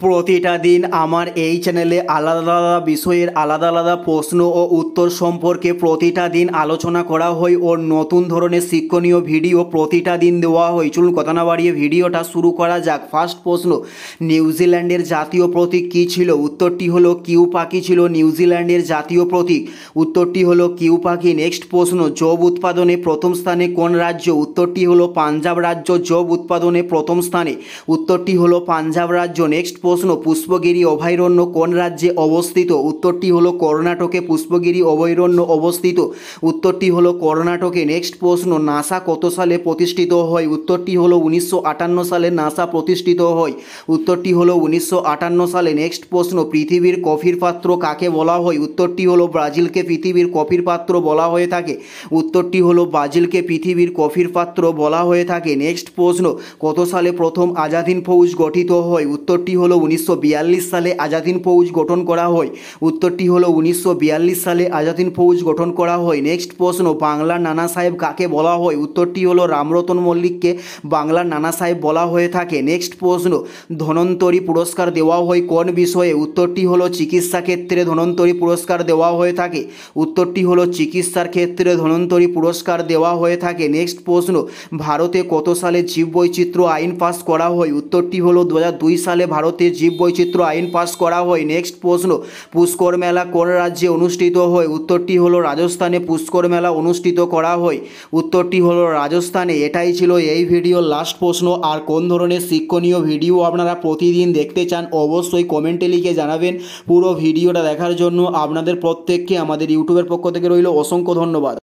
প্রতিটা দিন আমার এই চ্যানেলে আলাদা আলাদা বিষয়ের আলাদা আলাদা প্রশ্ন ও উত্তর সম্পর্কে প্রতিটা দিন আলোচনা করা হয় ও নতুন ধরনের শিক্ষণীয় ভিডিও প্রতিটা দিন দেওয়া হয়। চলুন কথা না বাড়িয়ে ভিডিওটা শুরু করা যাক। ফার্স্ট প্রশ্ন, নিউজিল্যান্ডের জাতীয় প্রতীক কী ছিল? উত্তরটি হলো কিউ পাখি ছিল নিউজিল্যান্ডের জাতীয় প্রতীক। উত্তরটি হলো কিউ পাখি। নেক্সট প্রশ্ন, যব উৎপাদনে প্রথম স্থানে কোন রাজ্য? উত্তরটি হলো পাঞ্জাব রাজ্য যব উৎপাদনে প্রথম স্থানে। উত্তরটি হলো পাঞ্জাব রাজ্য। নেক্সট প্রশ্ন, পুষ্পগিরি অভয়ারণ্য কোন রাজ্যে অবস্থিত? উত্তরটি হলো কর্ণাটকে পুষ্পগিরি অভয়ারণ্য অবস্থিত। উত্তরটি হলো কর্ণাটকে। নেক্সট প্রশ্ন, নাসা কত সালে প্রতিষ্ঠিত হয়? উত্তরটি হলো 1958 সালে নাসা প্রতিষ্ঠিত হয়। উত্তরটি হলো 1958 সালে। নেক্সট প্রশ্ন, পৃথিবীর কফির পাত্র কাকে বলা হয়? উত্তরটি হলো ব্রাজিলকে পৃথিবীর কফির পাত্র বলা হয়ে থাকে। উত্তরটি হলো ব্রাজিলকে পৃথিবীর কফির পাত্র বলা হয়ে থাকে। নেক্সট প্রশ্ন, কত সালে প্রথম আজাদ হিন্দ ফৌজ গঠিত হয়? উত্তরটি হলো 1942 সালে আজাদ হিন্দ ফৌজ গঠন করা হয়। উত্তরটি হলো 1942 সালে আজাদ হিন্দ ফৌজ গঠন করা হয়। নেক্সট প্রশ্ন, বাংলার নানা সাহেব কাকে বলা হয়? উত্তরটি হলো রামরতন মল্লিককে বাংলার নানা সাহেব বলা হয়ে থাকে। নেক্সট প্রশ্ন, ধন্বন্তরী পুরস্কার দেওয়া হয় কোন বিষয়ে? উত্তরটি হলো চিকিৎসা ক্ষেত্রে ধন্বন্তরী পুরস্কার দেওয়া হয়ে থাকে। উত্তরটি হলো চিকিৎসার ক্ষেত্রে ধন্বন্তরী পুরস্কার দেওয়া হয়ে থাকে। নেক্সট প্রশ্ন, ভারতে কত সালে জীববৈচিত্র্য আইন পাস করা হয়? উত্তরটি হলো 2002 সালে ভারতে জীববৈচিত্র্য আইন পাস করা হয়। নেক্সট প্রশ্ন, পুষ্কর মেলা কোন রাজ্যে অনুষ্ঠিত হয়? উত্তরটি হলো রাজস্থানে পুষ্কর মেলা অনুষ্ঠিত করা হয়। উত্তরটি হলো রাজস্থানে। এটাই ছিল এই ভিডিওর লাস্ট প্রশ্ন। আর কোন ধরনের শিক্ষণীয় ভিডিও আপনারা প্রতিদিন দেখতে চান অবশ্যই কমেন্টে লিখে জানাবেন। পুরো ভিডিওটা দেখার জন্য আপনাদের প্রত্যেককে আমাদের ইউটিউবের পক্ষ থেকে রইল অসংখ্য ধন্যবাদ।